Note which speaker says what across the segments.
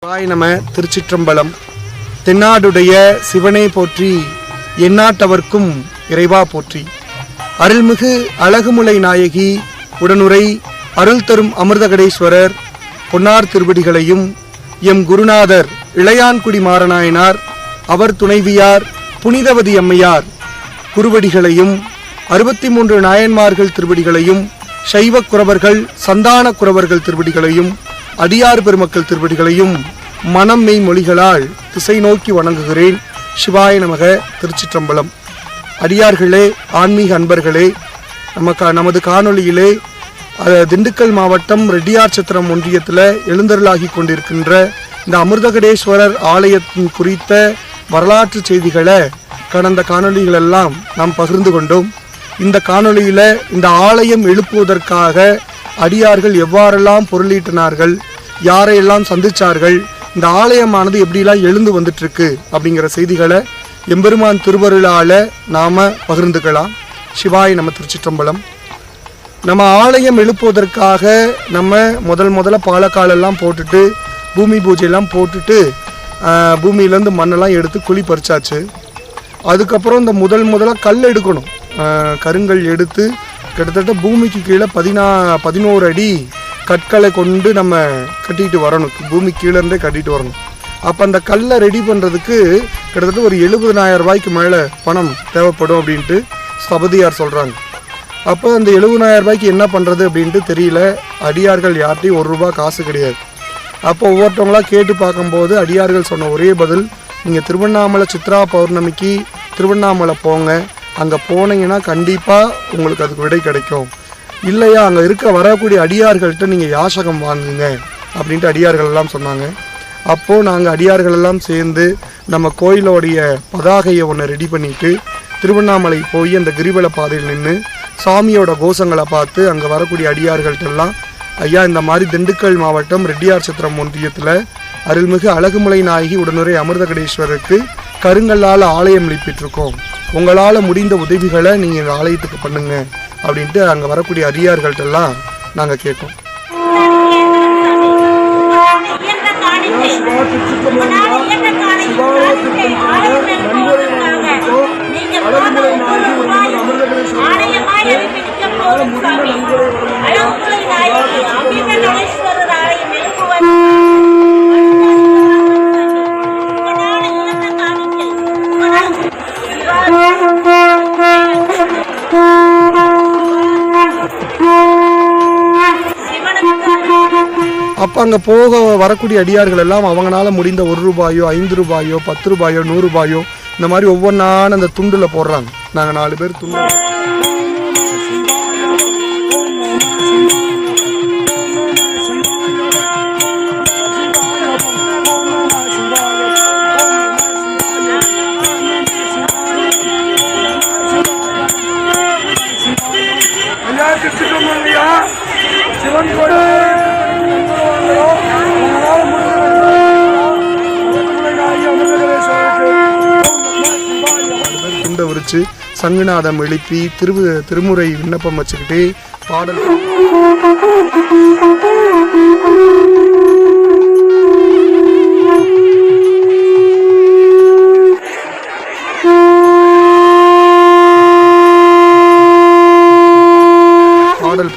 Speaker 1: சிவாய நம. திருச்சிற்றம்பலம். தென்னாடுடைய சிவனே போற்றி, எந்நாட்டவர்க்கும் இறைவா போற்றி. அருள்மிகு அழகுமுலை நாயகி உடனுரை அருள் தரும் அமிர்தகடேஸ்வரர் பொன்னார் திருவடிகளையும், எம் குருநாதர் இளையான்குடி மாறனாயனார் அவர் துணைவியார் புனிதவதி அம்மையார் குருவடிகளையும், 63 நாயன்மார்கள் திருவடிகளையும், சைவ குரவர்கள் சந்தான குரவர்கள் திருவடிகளையும், அடியார் பெருமக்கள் திருவடிகளையும் மனம் மெய் மொழிகளால் திசை நோக்கி வணங்குகிறேன். சிவாய நமக. திருச்சிற்றம்பலம். அடியார்களே, ஆன்மீக அன்பர்களே, நமது காணொளியிலே திண்டுக்கல் மாவட்டம் ரெட்டியார் சத்திரம் ஒன்றியத்தில் எழுந்தருளாகி கொண்டிருக்கின்ற இந்த அமிர்தகடேஸ்வரர் ஆலயத்தின் குறித்த வரலாற்று செய்திகளை கடந்த காணொளிகளெல்லாம் நாம் பகிர்ந்து கொண்டோம். இந்த காணொளியில் இந்த ஆலயம் எழுப்புவதற்காக அடியார்கள் எவ்வாறெல்லாம் பொருளீட்டினார்கள், யாரையெல்லாம் சந்திச்சார்கள், இந்த ஆலயமானது எப்படிலாம் எழுந்து வந்துட்டுருக்கு அப்படிங்கிற செய்திகளை எம்பெருமான் திருவருளால் நாம் பகிர்ந்துக்கலாம். சிவாய் நம்ம. திருச்சிற்றம்பலம். நம்ம ஆலயம் எழுப்புவதற்காக நம்ம முதல்ல பாலக்காலெல்லாம் போட்டுட்டு பூமி பூஜையெல்லாம் போட்டுட்டு பூமியிலேருந்து மண்ணெல்லாம் எடுத்து குழி பறிச்சாச்சு. அதுக்கப்புறம் இந்த முதல்ல கல் எடுக்கணும். கருங்கல் எடுத்து கிட்டத்தட்ட பூமிக்கு கீழே 11 அடி கற்களை கொண்டு நம்ம கட்டிட்டு வரணும். பூமி கீழேருந்தே கட்டிட்டு வரணும். அப்போ அந்த கல்லை ரெடி பண்ணுறதுக்கு கிட்டத்தட்ட ஒரு 70,000 ரூபாய்க்கு மேலே பணம் தேவைப்படும் அப்படின்ட்டு ஸ்தபதியார் சொல்கிறாங்க. அப்போ அந்த 70,000 ரூபாய்க்கு என்ன பண்ணுறது அப்படின்ட்டு தெரியல. அடியார்கள் யார்ட்டையும் ₹1 காசு கிடையாது. அப்போ ஒவ்வொருத்தவங்களா கேட்டு பார்க்கும்போது அடியார்கள் சொன்ன ஒரே பதில், நீங்கள் திருவண்ணாமலை சித்ரா பௌர்ணமிக்கு திருவண்ணாமலை போங்க, அங்கே போனீங்கன்னா கண்டிப்பாக உங்களுக்கு அதுக்கு விடை கிடைக்கும். இல்லையா, அங்கே வரக்கூடிய அடியார்கள்ட்ட நீங்கள் யாசகம் வாங்குங்க அப்படின்ட்டு அடியார்கள் எல்லாம் சொன்னாங்க. அப்போது நாங்கள் அடியார்கள் எல்லாம் சேர்ந்து நம்ம கோயிலோடைய பதாகையை ஒன்று ரெடி பண்ணிவிட்டு திருவண்ணாமலை போய் அந்த கிரிவல பாதையில் நின்று சாமியோட கோஷங்களை பார்த்து அங்கே வரக்கூடிய அடியார்கள்ட்டெல்லாம், ஐயா, இந்த மாதிரி திண்டுக்கல் மாவட்டம் ரெட்டியார் சத்திரம் ஒன்றியத்தில் அருள்மிகு அழகுமுலை நாயகி உடனுரை அமிர்தகடேஸ்வரருக்கு கருங்கல்லால் ஆலயம் எழுப்பிட்டுருக்கோம், உங்களால் முடிந்த உதவிகளை நீங்கள் இந்த ஆலயத்துக்கு பண்ணுங்க அப்படின்ட்டு அங்கே வரக்கூடிய அடியார்கள்ட்டெல்லாம் நாங்கள் கேட்டோம். அப்போ அங்கே வரக்கூடிய அடியார்கள் எல்லாம் அவங்களால முடிந்த ₹1, ₹5, ₹10, ₹100 இந்த மாதிரி ஒவ்வொன்றான அந்த துண்டில் போடுறாங்க. நாங்கள் 4 பேர் துண்டு விரிச்சு சங்குநாதம் எழுப்பி திருமுறை விண்ணப்பம் வச்சுக்கிட்டு பாடல்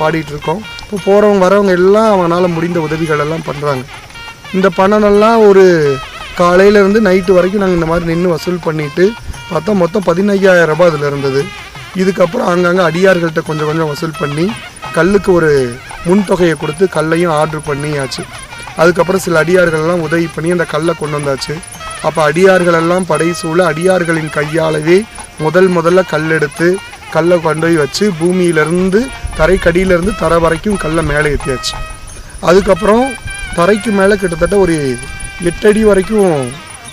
Speaker 1: பாடிட்டு இருக்கோம். இப்போ போகிறவங்க வரவங்க எல்லாம் அவங்களால முடிந்த உதவிகள் எல்லாம் பண்ணுறாங்க. இந்த பணமெல்லாம் ஒரு காலையிலேருந்து நைட்டு வரைக்கும் நாங்கள் இந்த மாதிரி நின்று வசூல் பண்ணிவிட்டு பார்த்தா மொத்தம் 15,000 ரூபாய் அதில் இருந்தது. இதுக்கப்புறம் அங்கங்கே அடியார்கள்ட்ட கொஞ்சம் வசூல் பண்ணி கல்லுக்கு ஒரு முன்தொகையை கொடுத்து கல்லையும் ஆர்டர் பண்ணியாச்சு. அதுக்கப்புறம் சில அடியார்களெல்லாம் உதவி பண்ணி அந்த கல்லை கொண்டு வந்தாச்சு. அப்போ அடியார்களெல்லாம் படைசூழ அடியார்களின் கையாலவே முதல்ல கல் எடுத்து கல்லை கொண்டு போய் வச்சு பூமியிலேருந்து தரைக்கடியிலேருந்து தரை வரைக்கும் கல்லை மேலே ஏற்றியாச்சு. அதுக்கப்புறம் தரைக்கு மேலே கிட்டத்தட்ட ஒரு 8 அடி வரைக்கும்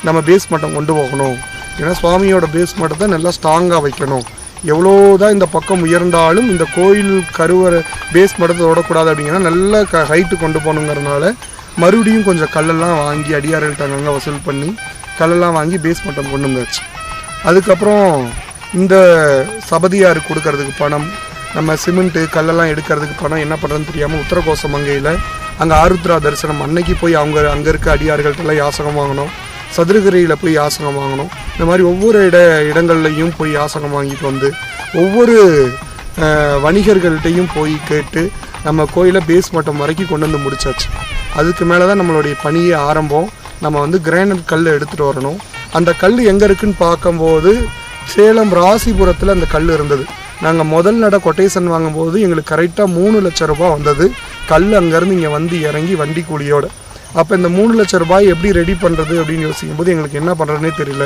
Speaker 1: நம்ம பேஸ் மட்டம் கொண்டு போகணும். ஏன்னா சுவாமியோட பேஸ் மட்டத்தை நல்லா ஸ்ட்ராங்காக வைக்கணும். எவ்வளோ தான் இந்த பக்கம் உயர்ந்தாலும் இந்த கோயில் கருவறை பேஸ் மட்டத்தை ஓடக்கூடாது அப்படிங்கன்னா நல்ல ஹைட்டு கொண்டு போகணுங்கிறதுனால மறுபடியும் கொஞ்சம் கல்லெல்லாம் வாங்கி அடியார்கள்ட்ட அங்கங்கே வசூல் பண்ணி கல்லெல்லாம் வாங்கி பேஸ் மட்டம் கொண்டு வந்தாச்சு. அதுக்கப்புறம் இந்த சபதியாருக்கு கொடுக்கறதுக்கு பணம், நம்ம சிமெண்ட்டு கல்லெல்லாம் எடுக்கிறதுக்கு பணம் என்ன பண்ணுறதுன்னு தெரியாமல் உத்தரகோச மங்கையில் அங்கே ஆருத்ரா தரிசனம் அன்னைக்கு போய் அங்கே இருக்க அடியார்கள்ட்டெல்லாம் யாசகம் வாங்கணும். சதுரகிரியில் போய் யாசகம் வாங்கணும். இந்த மாதிரி ஒவ்வொரு இடங்கள்லையும் போய் யாசகம் வாங்கிட்டு வந்து ஒவ்வொரு வணிகர்கள்ட்டையும் போய் கேட்டு நம்ம கோயிலை பேஸ் மட்டம் வரைக்கும் கொண்டு வந்து முடிச்சாச்சு. அதுக்கு மேலே தான் நம்மளுடைய பணியே ஆரம்பம். நம்ம வந்து கிரானைட் கல் எடுத்துகிட்டு வரணும். அந்த கல் எங்கே இருக்குன்னு பார்க்கும்போது சேலம் ராசிபுரத்தில் அந்த கல் இருந்தது. நாங்கள் முதல் நட கொட்டேஷன் வாங்கும்போது எங்களுக்கு கரெக்டாக 3 லட்சம் ரூபாய் வந்தது. கல் அங்கேருந்து இங்கே வந்து இறங்கி வண்டி கூலியோடு. அப்போ இந்த 3 லட்சம் ரூபாய் எப்படி ரெடி பண்ணுறது அப்படின்னு யோசிக்கும்போது எங்களுக்கு என்ன பண்ணுறதுனே தெரியல.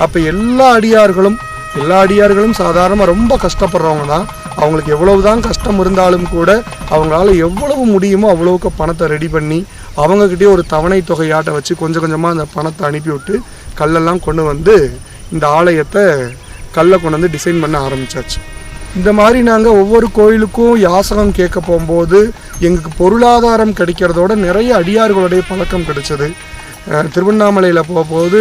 Speaker 1: அப்போ எல்லா அடியார்களும் சாதாரணமாக ரொம்ப கஷ்டப்படுறவங்க தான். அவங்களுக்கு எவ்வளவு தான் கஷ்டம் இருந்தாலும் கூட அவங்களால எவ்வளவு முடியுமோ அவ்வளவுக்கு பணத்தை ரெடி பண்ணி அவங்கக்கிட்டே ஒரு தவணை தொகையாட்ட வச்சு கொஞ்சம் கொஞ்சமாக அந்த பணத்தை அனுப்பிவிட்டு கல்லெல்லாம் கொண்டு வந்து இந்த ஆலயத்தை கல்லை கொண்டு வந்து டிசைன் பண்ண ஆரம்பித்தாச்சு. இந்த மாதிரி நாங்கள் ஒவ்வொரு கோயிலுக்கும் யாசகம் கேட்க போகும்போது எங்களுக்கு பொருளாதாரம் கிடைக்கிறதோட நிறைய அடியார்களுடைய பழக்கம் கிடைச்சது. திருவண்ணாமலையில் போகும்போது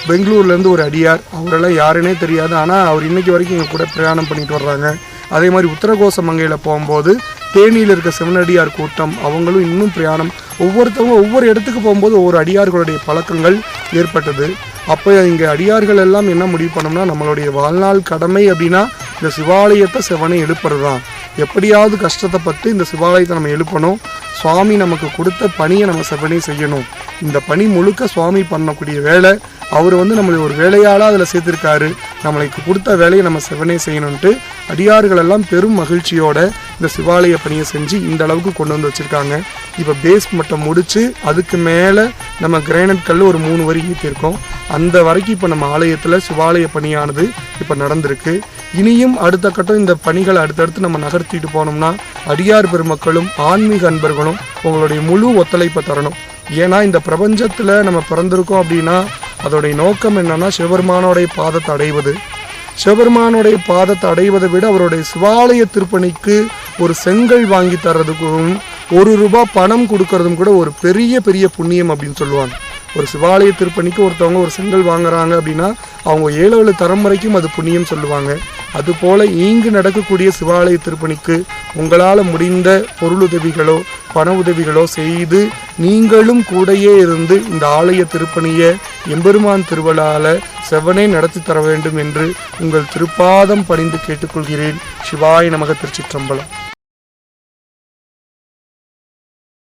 Speaker 1: பெங்களூர்லேருந்து ஒரு அடியார், அவரெல்லாம் யாருன்னே தெரியாது, ஆனால் அவர் இன்றைக்கி வரைக்கும் எங்கள் கூட பிரயாணம் பண்ணிட்டு வர்றாங்க. அதே மாதிரி உத்தரகோச மங்கையில் போகும்போது தேனியில் இருக்க சிவனடியார் கூட்டம், அவங்களும் இன்னும் பிரயாணம். ஒவ்வொருத்தவங்க ஒவ்வொரு இடத்துக்கு போகும்போது ஒவ்வொரு அடியார்களுடைய பழக்கங்கள் ஏற்பட்டது. அப்போ இங்கே அடியார்கள் எல்லாம் என்ன முடிவு பண்ணோம்னா, நம்மளுடைய வாழ்நாள் கடமை அப்படின்னா இந்த சிவாலயத்தை சிவனை எழுப்புறது தான். எப்படியாவது கஷ்டத்தைப்பட்டு இந்த சிவாலயத்தை நம்ம எழுப்பணும். சுவாமி நமக்கு கொடுத்த பணியை நம்ம சிவனே செய்யணும். இந்த பணி முழுக்க சுவாமி பண்ணக்கூடிய வேலை. அவர் வந்து நம்மளை ஒரு வேலையாளாக அதில் சேர்த்துருக்காரு. நம்மளுக்கு கொடுத்த வேலையை நம்ம சிவனே செய்யணுன்ட்டு அடியார்கள் எல்லாம் பெரும் மகிழ்ச்சியோட இந்த சிவாலய பணியை செஞ்சு இந்த அளவுக்கு கொண்டு வந்து வச்சுருக்காங்க. இப்போ பேஸ் மட்டும் முடித்து அதுக்கு மேலே நம்ம கிரானைட் கல் ஒரு 3 வரி ஏற்றிருக்கோம். அந்த வரைக்கும் இப்போ நம்ம ஆலயத்தில் சிவாலய பணியானது இப்போ நடந்திருக்கு. இனியும் அடுத்த கட்டம் இந்த பணிகளை அடுத்தடுத்து நம்ம நகர்த்திட்டு போனோம்னா அடியார் பெருமக்களும் ஆன்மீக அன்பர்களும் உங்களுடைய முழு ஒத்துழைப்பை தரணும். ஏன்னா இந்த பிரபஞ்சத்தில் நம்ம பிறந்திருக்கோம் அப்படின்னா அதோடைய நோக்கம் என்னன்னா சிவபெருமானோடைய பாதத்தை அடைவது. சிவபெருமானுடைய பாதத்தை அடைவதை விட அவருடைய சிவாலய திருப்பணிக்கு ஒரு செங்கல் வாங்கி தர்றதுக்கும் ₹1 பணம் கொடுக்கறதும் கூட ஒரு பெரிய புண்ணியம் அப்படின்னு சொல்லுவாங்க. ஒரு சிவாலய திருப்பணிக்கு ஒருத்தவங்க ஒரு செங்கல் வாங்குறாங்க அப்படின்னா அவங்க 7 தரம் வரைக்கும் அது புண்ணியம் சொல்லுவாங்க. அதுபோல் இங்கு நடக்கக்கூடிய சிவாலய திருப்பணிக்கு உங்களால் முடிந்த பொருளுதவிகளோ பண உதவிகளோ செய்து நீங்களும் கூடையே இருந்து இந்த ஆலய திருப்பணியை எம்பெருமான் திருவிழாவில் செவனே நடத்தி தர வேண்டும் என்று உங்கள் திருப்பாதம் பணிந்து கேட்டுக்கொள்கிறேன். சிவாய நமக. திருச்சிற்றம்பலம்.